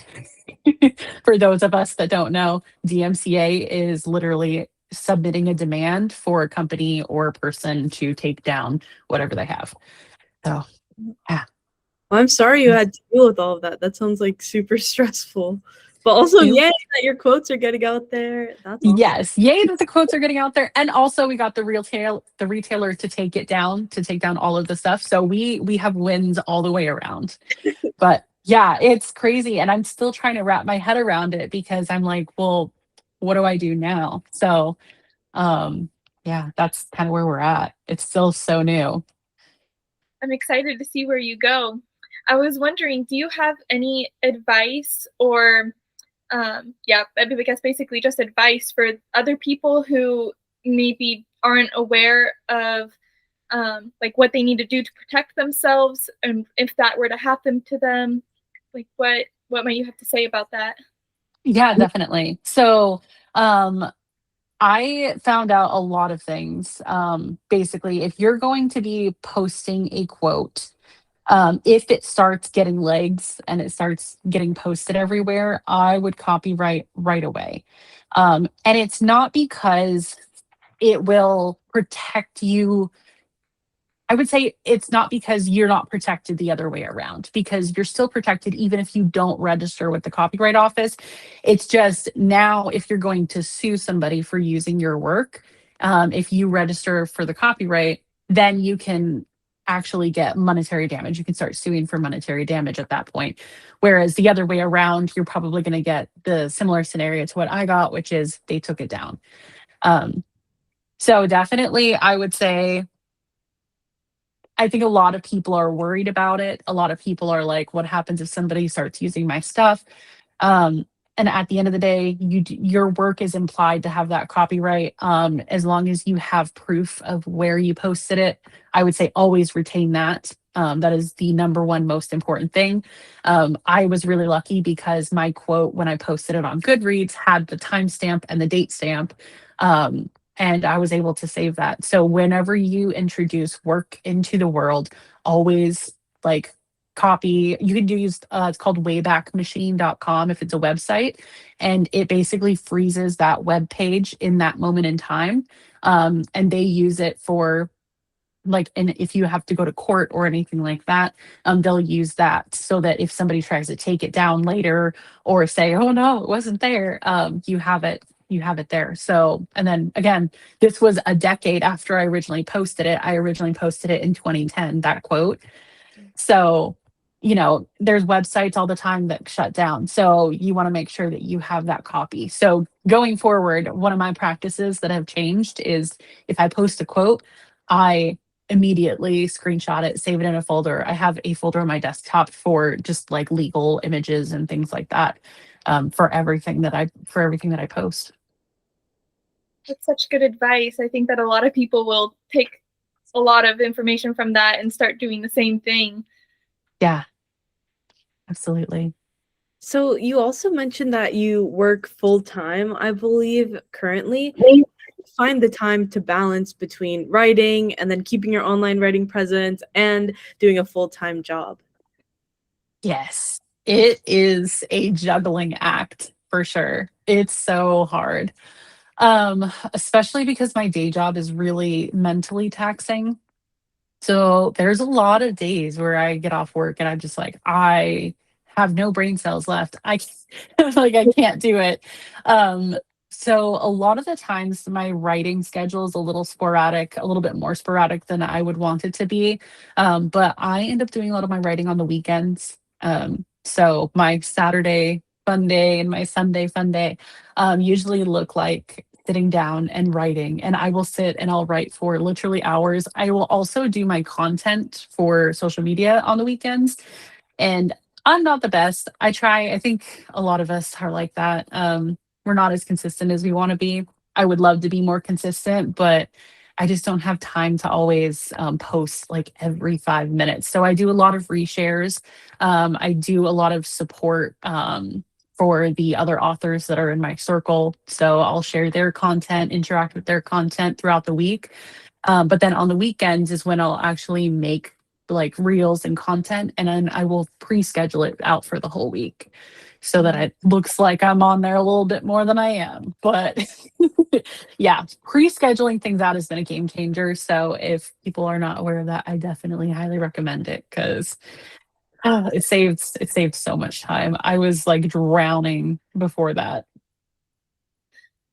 For those of us that don't know, DMCA is literally submitting a demand for a company or a person to take down whatever they have. So, yeah.
Well, I'm sorry you had to deal with all of that. That sounds like super stressful. But also, yay that your quotes are getting out there. That's awesome.
Yes, yay that the quotes are getting out there, and also we got the retailer to take down all of the stuff. So we have wins all the way around. But yeah, it's crazy, and I'm still trying to wrap my head around it because I'm like, well, what do I do now? So, yeah, that's kind of where we're at. It's still so new.
I'm excited to see where you go. I was wondering, do you have any advice or yeah, I guess basically just advice for other people who maybe aren't aware of like what they need to do to protect themselves, and if that were to happen to them, like what might you have to say about that?
Yeah, definitely. So, I found out a lot of things. Basically, if you're going to be posting a quote, if it starts getting legs and it starts getting posted everywhere, I would copyright right away. And it's not because it will protect you. I would say it's not because you're not protected the other way around, because you're still protected even if you don't register with the Copyright Office. It's just now, if you're going to sue somebody for using your work, if you register for the copyright, then you can actually get monetary damage. You can start suing for monetary damage at that point. Whereas the other way around, you're probably going to get the similar scenario to what I got, which is they took it down. So definitely, I would say, I think a lot of people are worried about it. A lot of people are like, what happens if somebody starts using my stuff? Um, and at the end of the day, your work is implied to have that copyright. As long as you have proof of where you posted it, I would say always retain that. That is the number one most important thing. I was really lucky because my quote, when I posted it on Goodreads, had the timestamp and the date stamp. And I was able to save that. So whenever you introduce work into the world, always like copy. You can use it's called waybackmachine.com if it's a website, and it basically freezes that web page in that moment in time. And they use it for like, and if you have to go to court or anything like that, they'll use that so that if somebody tries to take it down later or say, oh no, it wasn't there, you have it there. So, and then again, this was a decade after I originally posted it. I originally posted it in 2010, that quote. So, there's websites all the time that shut down. So you want to make sure that you have that copy. So going forward, one of my practices that have changed is if I post a quote, I immediately screenshot it, save it in a folder. I have a folder on my desktop for just like legal images and things like that, for everything that I post.
That's such good advice. I think that a lot of people will take a lot of information from that and start doing the same thing.
Yeah, absolutely.
So you also mentioned that you work full time, I believe, currently. find the time to balance between writing and then keeping your online writing presence and doing a full-time job?
Yes, it is a juggling act for sure. It's so hard. Especially because my day job is really mentally taxing. So there's a lot of days where I get off work and I'm just like, I have no brain cells left. Like I can't do it. Um, so a lot of the times my writing schedule is a little sporadic, a little bit more sporadic than I would want it to be. But I end up doing a lot of my writing on the weekends. So my Saturday fun day and my Sunday fun day usually look like sitting down and writing, and I will sit and I'll write for literally hours. I will also do my content for social media on the weekends, and I'm not the best. I try. I think a lot of us are like that. We're not as consistent as we want to be. I would love to be more consistent, but I just don't have time to always post like every 5 minutes. So I do a lot of reshares. I do a lot of support for the other authors that are in my circle. So I'll share their content, interact with their content throughout the week. But then on the weekends is when I'll actually make like reels and content, and then I will pre-schedule it out for the whole week so that it looks like I'm on there a little bit more than I am. But yeah, pre-scheduling things out has been a game changer. So if people are not aware of that, I definitely highly recommend it because it saved so much time. I was like drowning before that.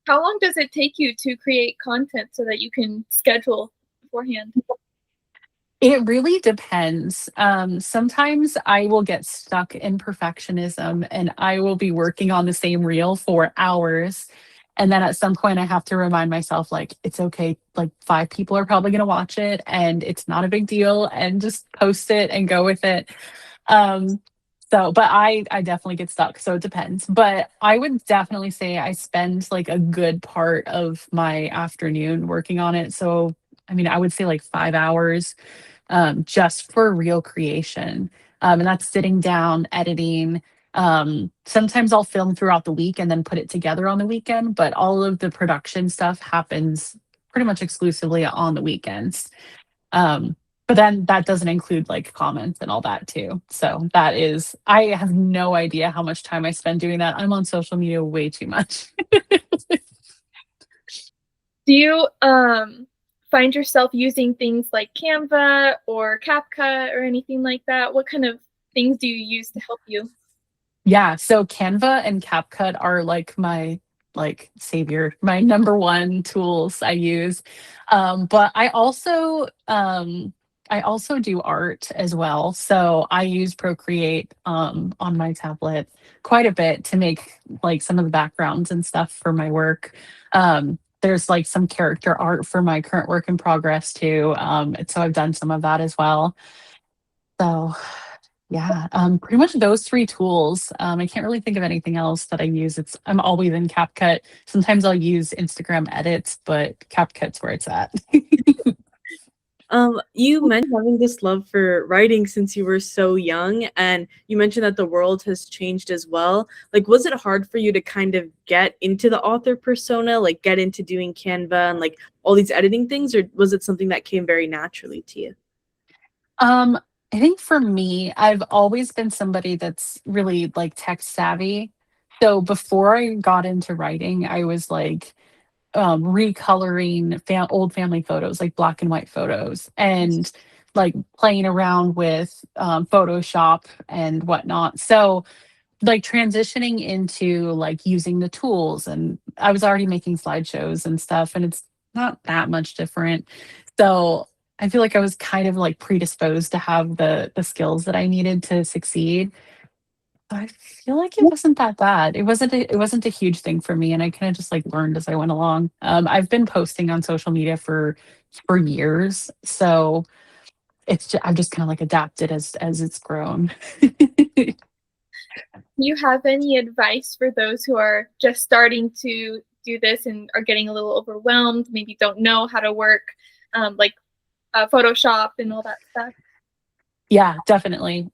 How long does it take you to create content so that you can schedule beforehand?
It really depends. Sometimes I will get stuck in perfectionism and I will be working on the same reel for hours. And then at some point, I have to remind myself, like, it's okay. Like, 5 people are probably going to watch it and it's not a big deal, and just post it and go with it. Um, but I definitely get stuck. So it depends. But I would definitely say I spend like a good part of my afternoon working on it. So, I mean, I would say like 5 hours just for real creation. And that's sitting down, editing. Sometimes I'll film throughout the week and then put it together on the weekend, but all of the production stuff happens pretty much exclusively on the weekends. Um, but then that doesn't include like comments and all that too. So I have no idea how much time I spend doing that. I'm on social media way too much.
Do you find yourself using things like Canva or CapCut or anything like that? What kind of things do you use to help you?
Yeah, so Canva and CapCut are like my like savior, my number one tools I use. But I also do art as well. So I use Procreate on my tablet quite a bit to make like some of the backgrounds and stuff for my work. There's like some character art for my current work in progress too. And so I've done some of that as well. So yeah, pretty much those 3 tools. I can't really think of anything else that I use. I'm always in CapCut. Sometimes I'll use Instagram edits, but CapCut's where it's at.
You mentioned having this love for writing since you were so young, and you mentioned that the world has changed as well. Like, was it hard for you to kind of get into the author persona, like get into doing Canva and like all these editing things, or was it something that came very naturally to you?
Um, I think for me, I've always been somebody that's really like tech savvy. So before I got into writing, I was like recoloring old family photos, like black and white photos, and like playing around with Photoshop and whatnot. So like transitioning into like using the tools, and I was already making slideshows and stuff, and it's not that much different. So I feel like I was kind of like predisposed to have the skills that I needed to succeed. I feel like it wasn't that bad. It wasn't a huge thing for me, and I kind of just like learned as I went along. I've been posting on social media for years, so I've just kind of like adapted as it's grown.
Do you have any advice for those who are just starting to do this and are getting a little overwhelmed, maybe don't know how to work like Photoshop and all that stuff?
Yeah, definitely.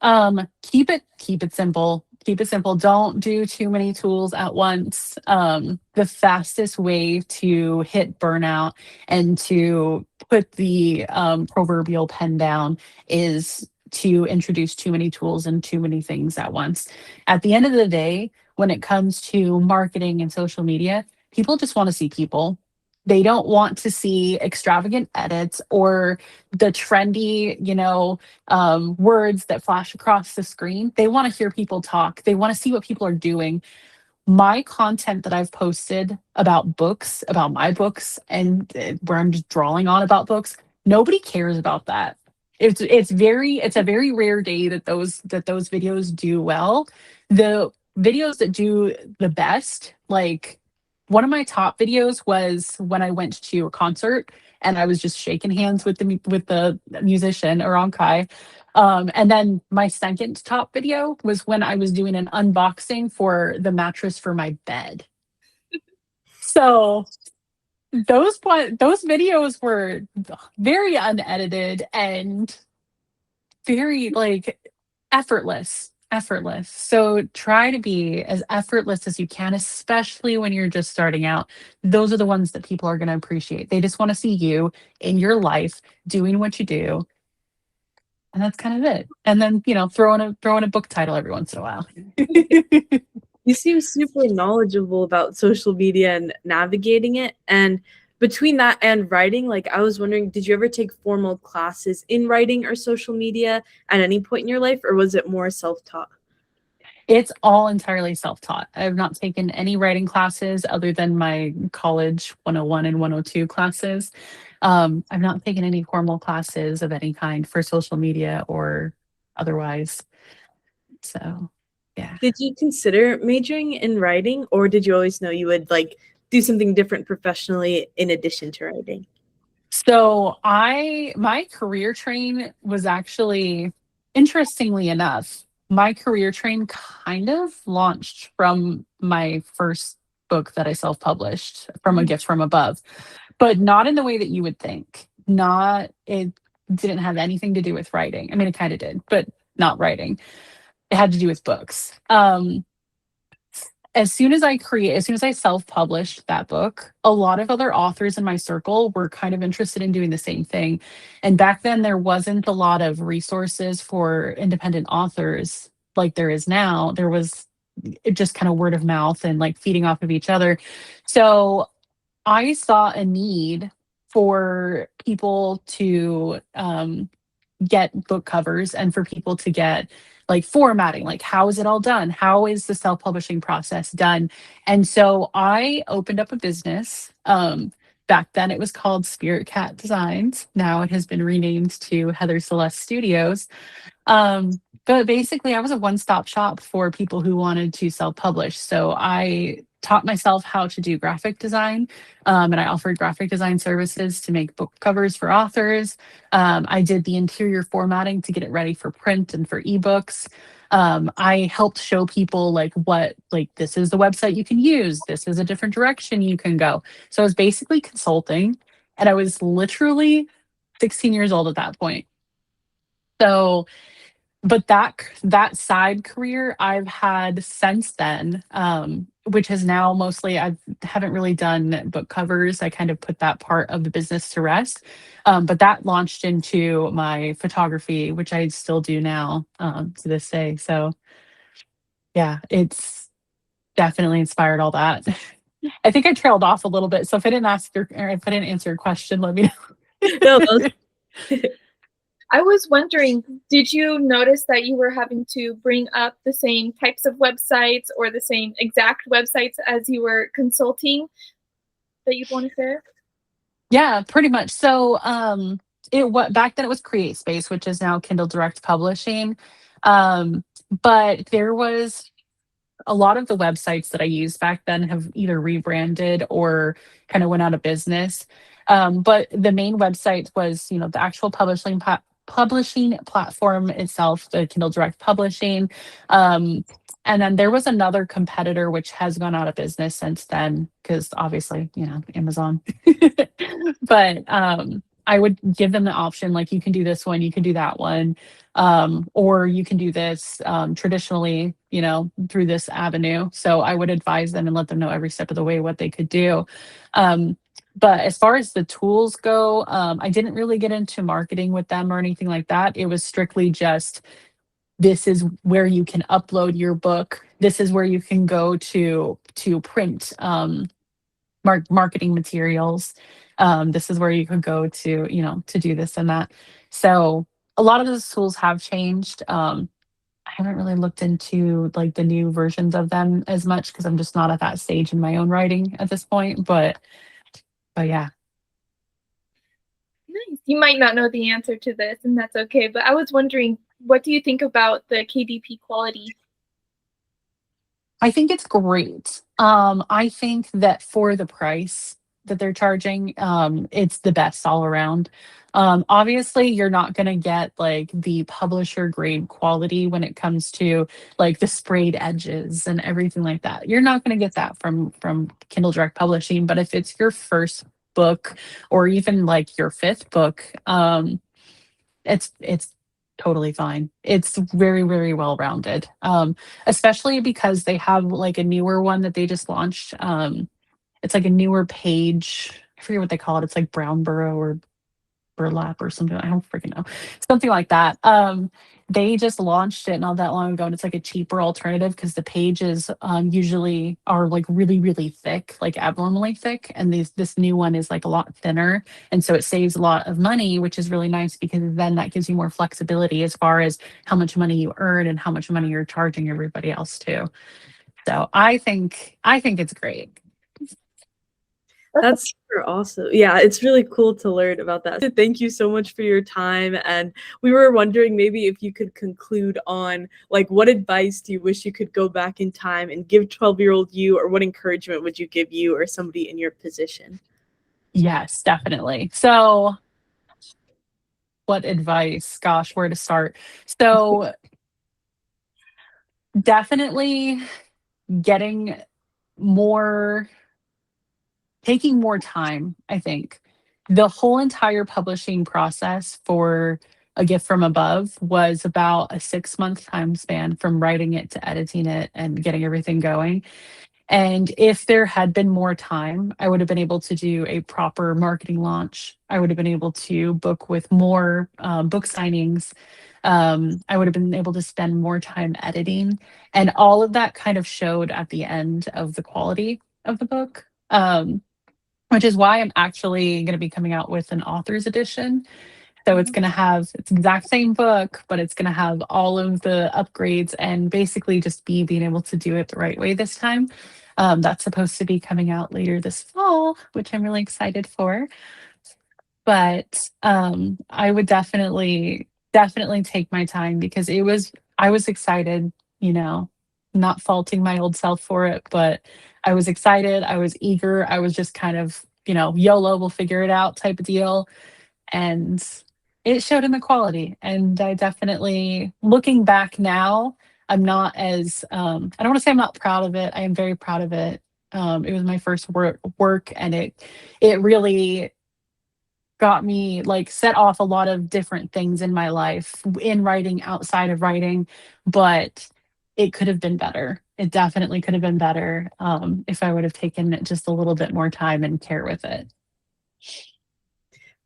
Keep it simple. Keep it simple. Don't do too many tools at once. The fastest way to hit burnout and to put the proverbial pen down is to introduce too many tools and too many things at once. At the end of the day, when it comes to marketing and social media, people just want to see people. They don't want to see extravagant edits or the trendy, words that flash across the screen. They want to hear people talk. They want to see what people are doing. My content that I've posted about books, about my books, and where I'm just drawing on about books, nobody cares about that. It's a very rare day that those videos do well. The videos that do the best, like one of my top videos was when I went to a concert and I was just shaking hands with the musician Aronkai. And then my second top video was when I was doing an unboxing for the mattress for my bed. So those videos were very unedited and very like effortless. So try to be as effortless as you can, especially when you're just starting out. Those are the ones that people are going to appreciate. They just want to see you in your life doing what you do, and that's kind of it. And then, throw in a book title every once in a while.
You seem super knowledgeable about social media and navigating it. And between that and writing, like I was wondering, did you ever take formal classes in writing or social media at any point in your life, or was it more self-taught?
It's all entirely self-taught. I've not taken any writing classes other than my college 101 and 102 classes. I've not taken any formal classes of any kind for social media or otherwise. So, yeah.
Did you consider majoring in writing, or did you always know you would like do something different professionally in addition to writing?
So my career train was actually, interestingly enough, my career train kind of launched from my first book that I self-published, from A Gift from Above, but not in the way that you would think. Not It didn't have anything to do with writing. I mean, it kind of did, but not writing. It had to do with books. As soon as I self-published that book, a lot of other authors in my circle were kind of interested in doing the same thing. And back then there wasn't a lot of resources for independent authors like there is now. There was just kind of word of mouth and like feeding off of each other. So I saw a need for people to get book covers and for people to get like formatting, like how is it all done, how is the self-publishing process done. And so I opened up a business. Back then it was called Spirit Cat Designs. Now it has been renamed to Heather Celeste Studios. But basically I was a one-stop shop for people who wanted to self-publish. So I taught myself how to do graphic design, and I offered graphic design services to make book covers for authors. I did the interior formatting to get it ready for print and for ebooks. I helped show people like this is the website you can use. This is a different direction you can go. So I was basically consulting, and I was literally 16 years old at that point. So, but that side career I've had since then, which has now mostly, I haven't really done book covers. I kind of put that part of the business to rest. But that launched into my photography, which I still do now, to this day. So yeah, it's definitely inspired all that. I think I trailed off a little bit. So if I didn't answer your question, let me know.
No, those
I was wondering, did you notice that you were having to bring up the same types of websites or the same exact websites as you were consulting that you'd want to share?
Yeah, pretty much. So back then it was CreateSpace, which is now Kindle Direct Publishing. But there was a lot of the websites that I used back then have either rebranded or kind of went out of business. But the main website was, the actual publishing platform itself, the Kindle Direct Publishing. And then there was another competitor which has gone out of business since then because obviously, Amazon. But I would give them the option, like, you can do this one, you can do that one, or you can do this traditionally, through this avenue. So I would advise them and let them know every step of the way what they could do. But as far as the tools go, I didn't really get into marketing with them or anything like that. It was strictly just, this is where you can upload your book. This is where you can go to print marketing materials. This is where you could go to do this and that. So a lot of those tools have changed. I haven't really looked into like the new versions of them as much because I'm just not at that stage in my own writing at this point. But yeah.
Nice. You might not know the answer to this, and that's okay. But I was wondering, what do you think about the KDP quality?
I think it's great. I think that for the price that they're charging, it's the best all around. Obviously, you're not going to get like the publisher grade quality when it comes to like the sprayed edges and everything like that. You're not going to get that from Kindle Direct Publishing. But if it's your first book or even like your fifth book, it's totally fine. It's very, very well rounded. Especially because they have like a newer one that they just launched. It's like a newer page. I forget what they call it. It's like brown burrow or burlap or something. I don't freaking know. Something like that. They just launched it not that long ago, and it's like a cheaper alternative because the pages usually are like really, really thick, like abnormally thick, and this new one is like a lot thinner, and so it saves a lot of money, which is really nice because then that gives you more flexibility as far as how much money you earn and how much money you're charging everybody else too. So I think it's great.
That's super awesome. Yeah, it's really cool to learn about that. So thank you so much for your time. And we were wondering maybe if you could conclude on like what advice do you wish you could go back in time and give 12-year-old you, or what encouragement would you give you or somebody in your position?
Yes, definitely. So what advice? Gosh, where to start? So definitely taking more time, I think. The whole entire publishing process for A Gift from Above was about a 6-month time span from writing it to editing it and getting everything going. And if there had been more time, I would have been able to do a proper marketing launch. I would have been able to book with more book signings. I would have been able to spend more time editing. And all of that kind of showed at the end of the quality of the book. Which is why I'm actually going to be coming out with an author's edition. So it's going to have, it's the exact same book, but it's going to have all of the upgrades and basically just being able to do it the right way this time. That's supposed to be coming out later this fall, which I'm really excited for. But I would definitely take my time because I was excited, not faulting my old self for it, but I was excited. I was eager. I was just kind of, YOLO, we'll figure it out type of deal. And it showed in the quality. And I definitely, looking back now, I'm not as, I don't want to say I'm not proud of it. I am very proud of it. It was my first work and it really got me like set off a lot of different things in my life, in writing, outside of writing, but it could have been better. It definitely could have been better if I would have taken just a little bit more time and care with it.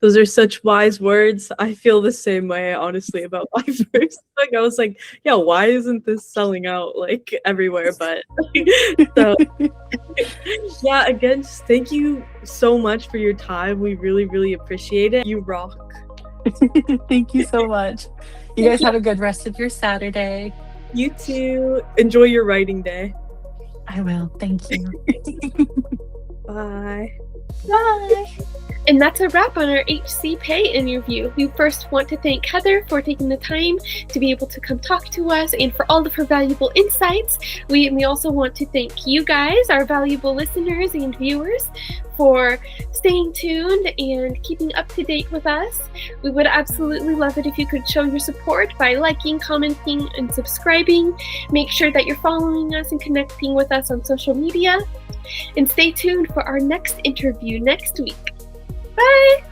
Those are such wise words. I feel the same way, honestly, about my first book. I was like, yeah, why isn't this selling out like everywhere? But so yeah, again, just thank you so much for your time. We really, really appreciate it. You rock.
Thank you so much. You guys have a good rest of your Saturday.
You too. Enjoy your writing day.
I will. Thank you.
Bye.
Bye.
And that's a wrap on our HC Paye interview. We first want to thank Heather for taking the time to be able to come talk to us and for all of her valuable insights. We also want to thank you guys, our valuable listeners and viewers, for staying tuned and keeping up to date with us. We would absolutely love it if you could show your support by liking, commenting, and subscribing. Make sure that you're following us and connecting with us on social media. And stay tuned for our next interview next week. Bye!